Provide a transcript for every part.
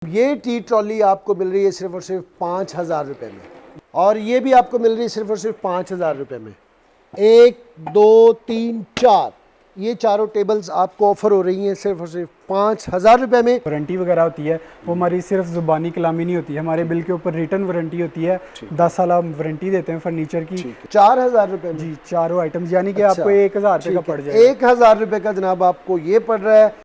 ये T trolley आपको मिल रही है सिर्फ और सिर्फ 5,000 रुपये में, और ये भी आपको मिल रही है सिर्फ और सिर्फ 5,000 रुपये में। 1 2 3 4 ये चारों टेबल्स आपको ऑफर हो रही हैं सिर्फ और सिर्फ 5,000 रुपये में। वारंटी वगैरह होती है वो हमारी सिर्फ ज़ुबानी कलामी नहीं होती है, हमारे बिल के ऊपर रिटर्न वारंटी होती है। 10 साल हम वारंटी देते हैं फर्नीचर की। 4,000 रुपये में जी, चारों आइटम्स, यानी कि अच्छा, आपको 1,000 रुपये का पड़ जाएगा। 1,000 रुपये का जनाब आपको ये पड़ रहा है।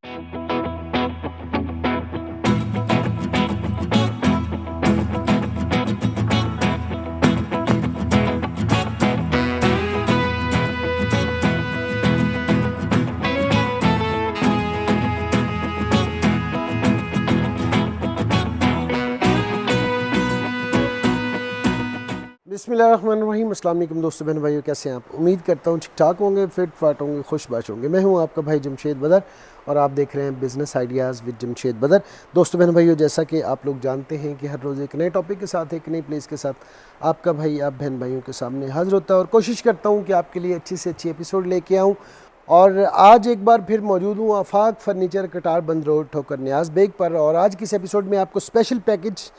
बिस्मिल्लाहिर्रहमानिर्रहीम। अस्सलाम वालेकुम दोस्तों, बहन भाइयों, कैसे हैं आप? उम्मीद करता हूँ ठीक ठाक होंगे, फिट फाट होंगे, खुशबाश होंगे। मैं हूँ आपका भाई जमशेद बदर और आप देख रहे हैं बिज़नेस आइडियाज़ विद जमशेद बदर। दोस्तों बहन भाइयों, जैसा कि आप लोग जानते हैं कि हर रोज़ एक नए टॉपिक के साथ, एक नई प्लेस के साथ आपका भाई आप बहन भाइयों के सामने हाजिर होता है और कोशिश करता हूँ कि आपके लिए अच्छी से अच्छी एपिसोड लेके आऊँ। और आज एक बार फिर मौजूद हूँ आफाक फर्नीचर, कटार बंद रोड, ठोकर न्याज बेग पर। और आज किस एपिसोड में आपको स्पेशल पैकेज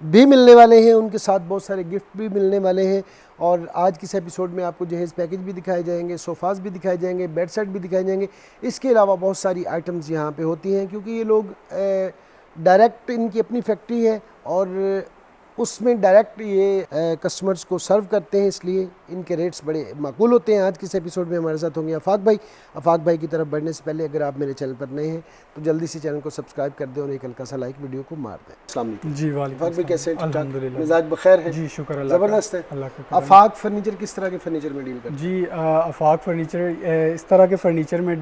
भी मिलने वाले हैं, उनके साथ बहुत सारे गिफ्ट भी मिलने वाले हैं। और आज किस एपिसोड में आपको जहेज़ पैकेज भी दिखाए जाएंगे, सोफ़ाज़ भी दिखाए जाएंगे, बेड सेट भी दिखाए जाएंगे। इसके अलावा बहुत सारी आइटम्स यहाँ पे होती हैं, क्योंकि ये लोग डायरेक्ट, इनकी अपनी फैक्ट्री है और उसमें डायरेक्ट ये कस्टमर्स को सर्व करते हैं, इसलिए इनके रेट्स बड़े माकूल होते हैं। आज किस एपिसोड में हमारे साथ होंगे आफाक भाई। आफाक भाई की तरफ बढ़ने से पहले अगर आप मेरे चैनल पर नए हैं तो जल्दी से चैनल को सब्सक्राइब कर दें और एक हल्का सा लाइक वीडियो को मार दें। अस्सलाम वालेकुम जी, वालेकुम आफाक भाई, कैसे हैं? ठीक ठाक? अल्हम्दुलिल्लाह, मिजाज बखैर है? जी शुक्र अल्लाह का, ज़बरदस्त है। अल्लाह का करम। आफाक फर्नीचर किस तरह के फर्नीचर में डील करते हैं? जी, आफाक फर्नीचर इस तरह के फ़र्नीचर में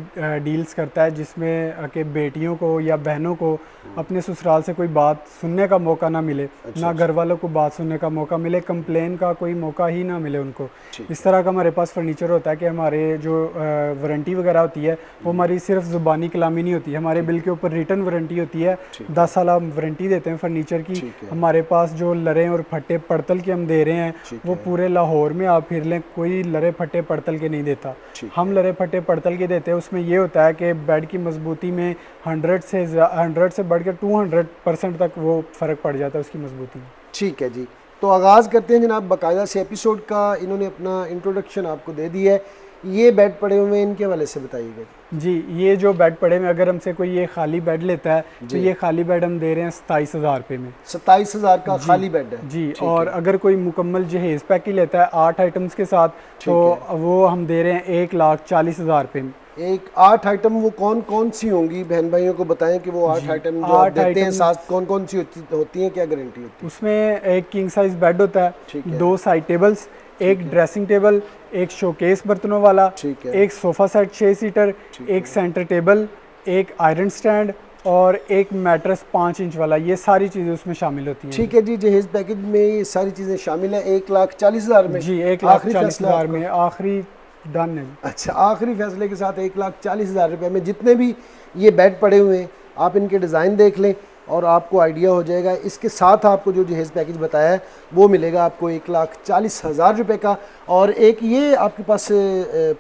डील्स करता है जिसमें कि बेटियों को या बहनों को अपने ससुराल से कोई बात सुनने का मौका ना मिले, ना घर वालों को बात सुनने का मौका मिले, कंप्लेन का कोई मौका ही ना मिले उनको। इस तरह का हमारे पास फर्नीचर होता है कि हमारे जो वारंटी वगैरह होती है वो हमारी सिर्फ ज़ुबानी कलामी नहीं होती है, हमारे बिल के ऊपर रिटर्न वारंटी होती है। 10 साल हम वारंटी देते हैं फर्नीचर की। हमारे पास जो लरे और फट्टे पड़तल के हम दे रहे हैं वो पूरे लाहौर में आप फिर लें, कोई लरे फट्टे पड़तल के नहीं देता। हम लरे फट्टे पड़तल के देते हैं। उसमें ये होता है कि बेड की मजबूती में 100 से बढ़ के 200% तक वो फ़र्क पड़ जाता है उसकी मजबूती में। ठीक है जी, तो आगाज़ करते हैं जनाब बाकायदा से एपिसोड का। इन्होंने अपना इंट्रोडक्शन आपको दे दिया है। ये बेड पड़े हुए हैं, इनके हवाले से बताइएगा। जी, ये जो बेड पड़े में अगर हमसे कोई ये खाली बेड लेता है तो ये खाली बेड हम दे रहे हैं 27,000 रुपये में। 27,000 का खाली बेड है जी। और अगर कोई मुकम्मल जहेज़ पैकेज लेता है 8 आइटम्स के साथ तो वो हम दे रहे हैं 1,40,000 रुपये में। एक 8 आइटम वो कौन कौन सी होंगी? बहन भाइयों को बताएं कि वो 8 आइटम जो आप देते हैं साथ कौन कौन सी होती हैं, क्या गारंटी होती है? उसमें एक किंग साइज बेड होता है, 2 साइड टेबल्स, एक ड्रेसिंग टेबल, एक शोकेस बर्तनों वाला, एक सोफ़ा सेट 6 सीटर, एक सेंटर टेबल, एक आयरन स्टैंड और एक मैट्रेस 5 इंच वाला। ये सारी चीज़ें उसमें शामिल होती हैं। ठीक है जी, जहेज पैकेज में ये सारी चीज़ें शामिल हैं 1,40,000 में। जी, 1,40,000 में आखिरी डन है। अच्छा, आखिरी फैसले के साथ 1,40,000 रुपये में जितने भी ये बेड पड़े हुए हैं, आप इनके डिज़ाइन देख लें और आपको आइडिया हो जाएगा। इसके साथ आपको जो जहेज़ पैकेज बताया है वो मिलेगा आपको 1,40,000 रुपये का। और एक ये आपके पास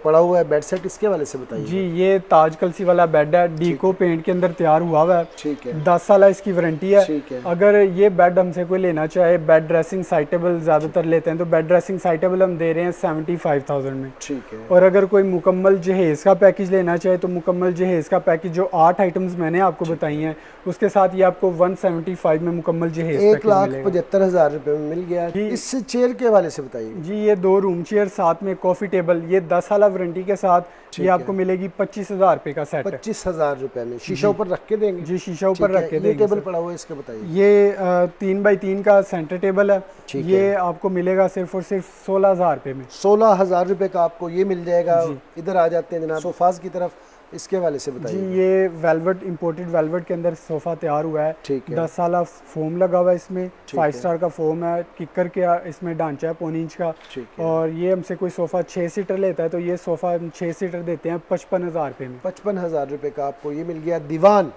पड़ा हुआ है बेड सेट, इसके वाले से बताइए। जी, ये ताज कलसी वाला बेड है, डीको पेंट के अंदर तैयार हुआ हुआ है। ठीक है, 10 साल इसकी वारंटी है। अगर ये बेड हमसे कोई लेना चाहे, बेड ड्रेसिंग साइड टेबल ज़्यादातर लेते हैं तो बेड ड्रेसिंग साइड टेबल हम दे रहे हैं 75,000 में। ठीक है। और अगर कोई मुकम्मल जहेज़ का पैकेज लेना चाहे तो मुकम्मल जहेज़ का पैकेज जो 8 आइटम्स मैंने आपको बताई हैं उसके साथ ये आपको 175 में मुकम्मल जहेज़ 1,75,000 रुपये में मिल गया। इस चेयर के वाले से बताइए। जी, ये 2 रूम चेयर साथ में कॉफ़ी टेबल, ये 10 साल वारंटी के साथ ये आपको मिलेगी 25,000 रुपये का सेट। 25,000 रुपये में शीशा ऊपर रख के देंगे? जी, शीशा ऊपर रख के देंगे। ये टेबल पड़ा हुआ है, इसका बताइए। ये 3x3 का सेंटर टेबल है। ये आपको मिलेगा सिर्फ और सिर्फ 16,000 रुपये में। 16,000 रुपये का आपको ये मिल जाएगा। इधर आ जाते हैं जनाब सोफाज की तरफ, इसके वाले से बताइए। जी, ये वेलवेट, इंपोर्टेड वेलवेट के अंदर सोफ़ा तैयार हुआ है। 10 साल फोम लगा हुआ है इसमें, 5 स्टार का फोम है, किकर के इसमें ढांचा है 1.5 इंच का। और ये हमसे कोई सोफ़ा 6 सीटर लेता है तो ये सोफ़ा 6 सीटर देते हैं 55,000 रुपये में। 55,000 रुपये का आपको ये मिल गया। दीवान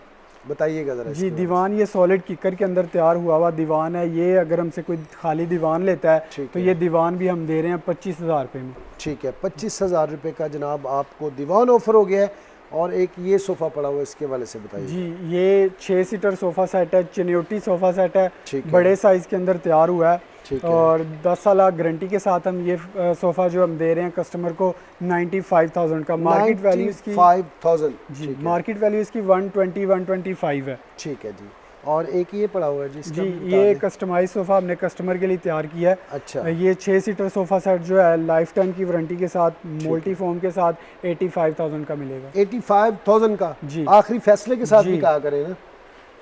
बताइएगा ज़रा। जी, दीवान ये सॉलिड किकर के अंदर तैयार हुआ हुआ दीवान है। ये अगर हमसे कोई खाली दीवान लेता है तो ये दीवान भी हम दे रहे हैं 25,000 रुपये में। ठीक है, 25,000 रुपये का जनाब आपको दीवान ऑफर हो गया है। और एक ये सोफ़ा पड़ा हुआ है, इसके वाले से बताइए। जी ये 6 सीटर सोफ़ा सेट है, चनियोटी सोफ़ा सेट है, ठीक है। बड़े साइज़ के अंदर तैयार हुआ है। ठीक है। और 10 साल गारंटी के साथ हम ये सोफ़ा जो हम दे रहे हैं कस्टमर को 95,000 का। मार्केट वैल्यू इसकी 95,000। जी मार्केट वैल्यू इसकी 120-125 है। ठीक है जी। और एक ये पड़ा हुआ है जिसका जी भी बता ये दें। कस्टमाइज सोफ़ा हमने कस्टमर के लिए तैयार किया है। अच्छा। ये 6 सीटर सोफ़ा सेट जो है लाइफ टाइम की वारंटी के साथ मोल्टी फोम के साथ 85,000 का मिलेगा। 85,000 का जी आखिरी फैसले के साथ जी। भी कहा करें ना।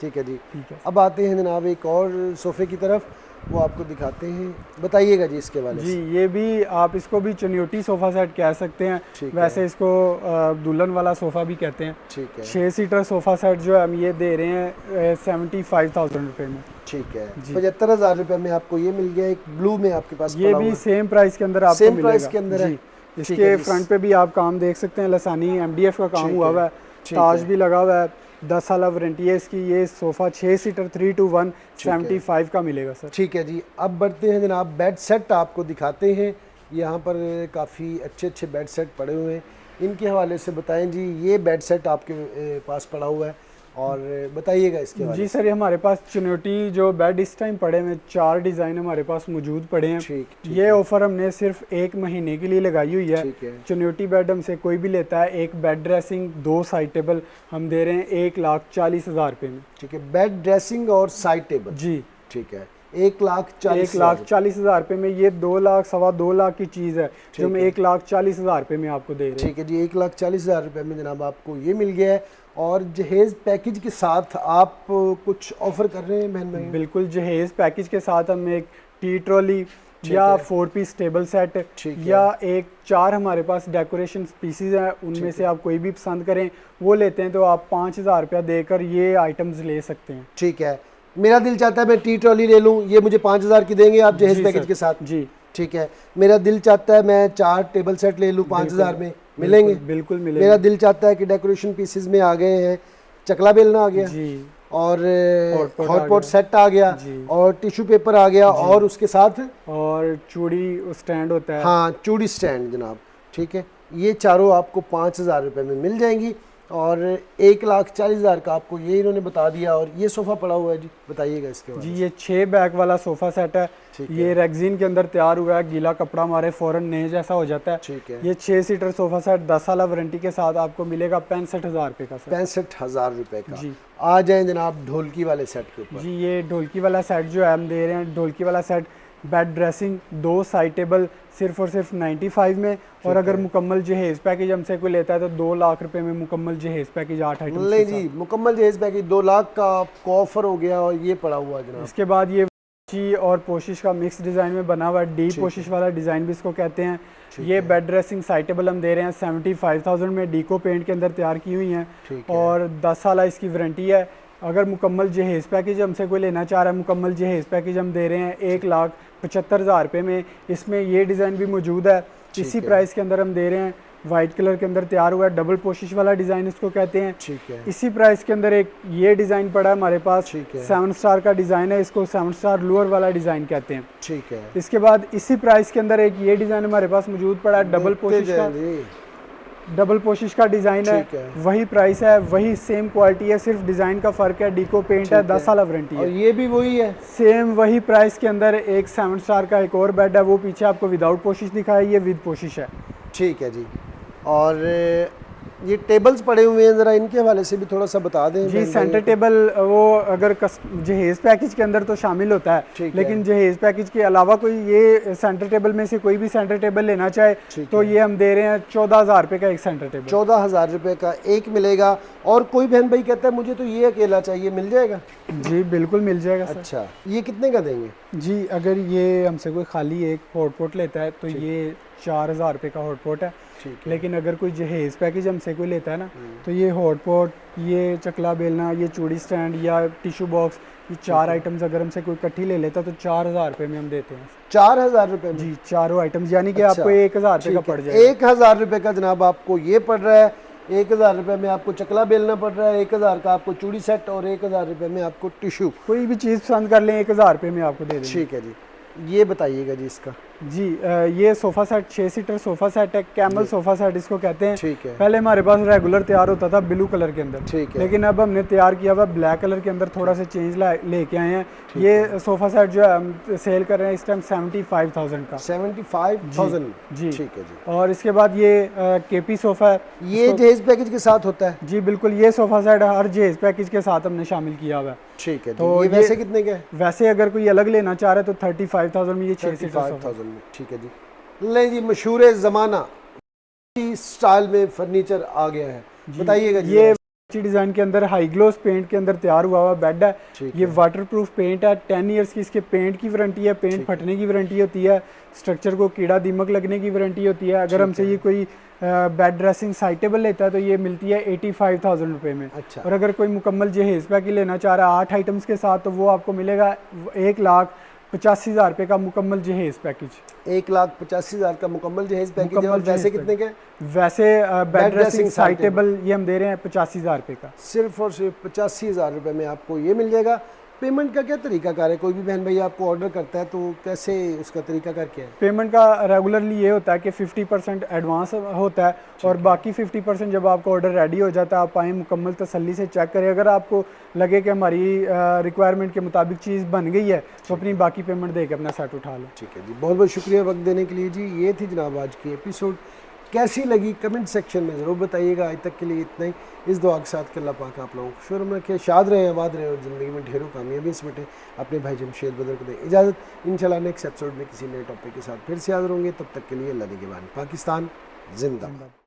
ठीक है जी। ठीक है। अब आते हैं जनाब एक और सोफ़े की तरफ, वो आपको दिखाते हैं, बताइएगा जी इसके वाले जी से। ये भी आप इसको भी चनियोटी सोफ़ा सेट कह सकते हैं, ठीक वैसे है। इसको दुल्हन वाला सोफ़ा भी कहते हैं। ठीक है। 6 सीटर सोफ़ा सेट जो है हम ये दे रहे हैं 75,000 रुपये में। ठीक है। जी। 75,000 रुपये में आपको ये मिल गया। एक ब्लू में आपके पास ये पड़ा भी हुआ है, सेम प्राइस के अंदर आपको सेम मिलेगा। प्राइस के अंदर है। जी ठीक इसके है जी। फ्रंट पे भी आप काम देख सकते हैं, लसानी MDF का काम ठीक हुआ है। हुआ है, ठीक ताज है। भी लगा हुआ है, 10 साल वारंटी है इसकी। ये सोफ़ा 6 सीटर 3 to 1 75 का मिलेगा सर। ठीक है जी। अब बढ़ते हैं जनाब, बेड सेट आपको दिखाते हैं। यहाँ पर काफ़ी अच्छे अच्छे बेड सेट पड़े हुए हैं, इनके हवाले से बताएं जी। ये बेड सेट आपके पास पड़ा हुआ है और बताइएगा इसके हवाले जी से। सर ये हमारे पास चुनौती जो बेड इस टाइम पड़े हैं, 4 डिज़ाइन हमारे पास मौजूद पड़े हैं। ठीक ये ऑफ़र हमने सिर्फ 1 महीने के लिए लगाई हुई है। ठीक है। चुनौती बेड हमसे कोई भी लेता है, एक बेड ड्रेसिंग 2 साइड टेबल हम दे रहे हैं 1,40,000 रुपये में। ठीक है। बेड ड्रेसिंग और साइड टेबल। जी ठीक है। 1,40,000। 1,40,000 रुपये में ये 2 लाख 2.25 लाख की चीज़ है जो हम 1,40,000 रुपये में आपको दे रहे हैं। ठीक है जी। 1,40,000 रुपये में जनाब आपको ये मिल गया है। और जहेज़ पैकेज के साथ आप कुछ ऑफ़र कर रहे हैं बहन भाई? बिल्कुल जहेज़ पैकेज के साथ हम एक टी ट्रॉली या 4 पीस टेबल सेट या एक 4 हमारे पास डेकोरेशन पीसीज हैं, उनमें से आप कोई भी पसंद करें वो लेते हैं तो आप 5,000 रुपया देकर ये आइटम्स ले सकते हैं। ठीक है। मेरा दिल चाहता है मैं टी ट्रॉली ले लूँ, ये मुझे 5,000 की देंगे आप जहेज़ जी पैकेज सर। के साथ? जी ठीक है। मेरा दिल चाहता है मैं 4 टेबल सेट ले लूँ 5,000 में, मिलेंगे? बिल्कुल मिलेंगे। मेरा दिल चाहता है कि डेकोरेशन पीसेस में आ गए हैं, चकला बेलना आ गया जी और हॉटपॉट हॉट आ पॉट गया। सेट आ गया जी। और टिश्यू पेपर आ गया और उसके साथ और चूड़ी स्टैंड होता है। हाँ चूड़ी स्टैंड जनाब। ठीक है। ये चारों आपको 5,000 रुपये में मिल जाएंगी और 1,40,000 का आपको ये इन्होंने बता दिया। और ये सोफ़ा पड़ा हुआ है जी, बताइएगा इसके बारे जी में। ये 6 बैग वाला सोफ़ा सेट है। ठीक ये रेगजीन के अंदर तैयार हुआ है, गीला कपड़ा हमारे फ़ौरन नए जैसा हो जाता है। ठीक है। ये 6 सीटर सोफ़ा सेट 10 साल वारंटी के साथ आपको मिलेगा 65,000 रुपये का सर। 65,000 रुपये का। जी। आ जाएं जनाब ढोलकी वाले सेट के ऊपर। जी ये ढोलकी वाला सेट जो है हम दे रहे हैं, ढोलकी वाला set bed dressing 2 side table सिर्फ और सिर्फ 95 में। और अगर मुकम्मल जहेज़ पैकेज हमसे कोई लेता है तो 2 लाख रुपए में मुकम्मल जहेज़ पैकेज 8 आइटम नहीं जी, मुकम्मल जहेज़ पैकेज 2 लाख का आपको ऑफर हो गया और ये पड़ा हुआ है जनाब। इसके बाद ये ची और पोशिश का मिक्स डिज़ाइन में बना हुआ है, डी पोशिश वाला डिज़ाइन भी इसको कहते हैं। ये बेड ड्रेसिंग साइड टेबल हम दे रहे हैं 75,000 में, डीको पेंट के अंदर तैयार की हुई हैं और 10 साल इसकी वारंटी है। अगर मुकम्मल जहेज़ पैकेज हमसे कोई लेना चाह रहा है, मुकम्मल जहेज़ पैकेज हम दे रहे हैं 1,75,000 रुपये में। इसमें ये डिज़ाइन भी मौजूद है, इसी प्राइस के अंदर हम दे रहे हैं। वाइट कलर के अंदर तैयार हुआ है, डबल पोशिश वाला डिज़ाइन इसको कहते हैं। ठीक है। इसी प्राइस के अंदर एक ये डिज़ाइन पड़ा है हमारे पास, ठीक है। 7 स्टार का डिज़ाइन है, इसको 7 स्टार लोअर वाला डिज़ाइन कहते हैं। ठीक है। इसके बाद इसी प्राइस के अंदर एक ये डिज़ाइन हमारे पास मौजूद पड़ा है, डबल पोशिश का डिज़ाइन है। वही प्राइस है, वही सेम क्वालिटी है, सिर्फ डिज़ाइन का फ़र्क है। डीको पेंट है, 10 साल वारंटी है। और ये भी वही है, सेम वही प्राइस के अंदर एक 7 स्टार का एक और बेड है, वो पीछे आपको विदाउट पोशिश दिखाया, ये विद पोशिश है। ठीक है जी। और ये टेबल्स पड़े हुए हैं, ज़रा इनके हवाले से भी थोड़ा सा बता दें। जी सेंटर टेबल वो अगर जहेज़ पैकेज के अंदर तो शामिल होता है, लेकिन जहेज़ पैकेज के अलावा कोई ये सेंटर टेबल में से कोई भी सेंटर टेबल लेना चाहे तो ये हम दे रहे हैं 14,000 रुपये का एक सेंटर टेबल। 14,000 रुपये का एक मिलेगा। और कोई बहन भाई कहता है मुझे तो ये अकेला चाहिए, मिल जाएगा? जी बिल्कुल मिल जाएगा सर। अच्छा, ये कितने का देंगे? जी अगर ये हमसे कोई खाली एक हॉटपॉट लेता है तो ये 4,000 रुपये का हॉटपॉट है। लेकिन अगर कोई जहेज़ पैकेज हमसे कोई लेता है ना तो ये हॉटपॉट, ये चकला बेलना, ये चूड़ी स्टैंड या टिश्यू बॉक्स, ये 4 आइटम्स अगर हमसे कोई इकट्ठी ले लेता तो 4,000 रुपये में हम देते हैं। 4,000 रुपये में? जी चारों आइटम्स, यानी कि आपको 1,000 रुपये का पड़ जाएगा। 1,000 रुपये का जनाब आपको ये पड़ रहा है। 1,000 रुपये में आपको चकला बेलना पड़ रहा है, 1,000 का आपको चूड़ी सेट और 1,000 रुपये में आपको टिश्यू। कोई भी चीज़ पसंद कर लें 1,000 रुपये में आपको दे देंगे। ठीक है जी। ये बताइएगा जी इसका। जी ये sofa set 6 seater sofa set है, कैमल सोफ़ा सेट इसको कहते हैं। ठीक है। पहले हमारे पास रेगुलर तैयार होता था ब्लू कलर के अंदर, ठीक है। लेकिन अब हमने तैयार किया हुआ ब्लैक कलर के अंदर थोड़ा सा चेंज लेके आए हैं। ये सोफ़ा सेट जो है हम सेल कर रहे हैं इस टाइम 75,000 का। 75,000 जी। ठीक है जी। और इसके बाद ये केपी सोफ़ा है, ये जहेज पैकेज के साथ होता है? जी बिल्कुल, ये सोफ़ा सेट हर जहेज पैकेज के साथ हमने शामिल किया हुआ है। ठीक है जी। तो ये वैसे कितने का है? वैसे अगर कोई अलग लेना चाह रहा है तो 35,000 में ये 6 सीटर सोफ़ा। 35,000 में। ठीक है जी। ले जी, मशहूर ज़माना स्टाइल में फर्नीचर आ गया है, बताइएगा जी। ये डिज़ाइन के अंदर हाई ग्लोस पेंट के अंदर तैयार हुआ हुआ बेड है। ये वाटरप्रूफ पेंट है, 10 इयर्स की इसके पेंट की वारंटी है, पेंट फटने की वारंटी होती है, स्ट्रक्चर को कीड़ा दीमक लगने की वारंटी होती है। अगर हमसे ये कोई बेड ड्रेसिंग साइटेबल लेता है तो ये मिलती है 85,000 रुपये में। अच्छा। और अगर कोई मुकम्मल जहेज पैक ही लेना चाह रहा है 8 आइटम्स के साथ तो वो आपको मिलेगा 1,85,000 रुपये का मुकम्मल जहेज पैकेज। 1,85,000 का मुकम्मल जहेज पैकेज है। और वैसे कितने का? वैसे बेड ड्रेसिंग साइटेबल ये हम दे रहे हैं 85,000 रुपये का। सिर्फ और सिर्फ 85,000 रुपये में आपको ये मिल जाएगा। पेमेंट का क्या तरीकाकार है? कोई भी बहन भाई आपको ऑर्डर करता है तो कैसे उसका तरीकाकार क्या है? पेमेंट का रेगुलरली ये होता है कि 50% एडवांस होता है और बाकी 50% जब आपका ऑर्डर रेडी हो जाता है आप आएँ, मुकम्मल तसल्ली से चेक करें। अगर आपको लगे कि हमारी रिक्वायरमेंट के मुताबिक चीज़ बन गई है तो अपनी बाकी पेमेंट दे के अपना सेट उठा लें। ठीक है जी, बहुत बहुत शुक्रिया वक्त देने के लिए जी। ये थी जनाब आज की एपिसोड। कैसी लगी कमेंट सेक्शन में ज़रूर बताइएगा। आज तक के लिए इतना ही। इस दुआ के साथ कि अल्लाह पाक आप लोगों को शुरू में रखे, शाद रहे, आबाद रहे और ज़िंदगी में ढेरों कामयाबी से बटे। अपने भाई जमशेद बदर को दें इजाज़त। इंशाल्लाह नेक्स्ट एपिसोड में किसी नए टॉपिक के साथ फिर से हाज़िर होंगे। तब तक के लिए अल्लाह निगहबान। पाकिस्तान जिंदाबाद।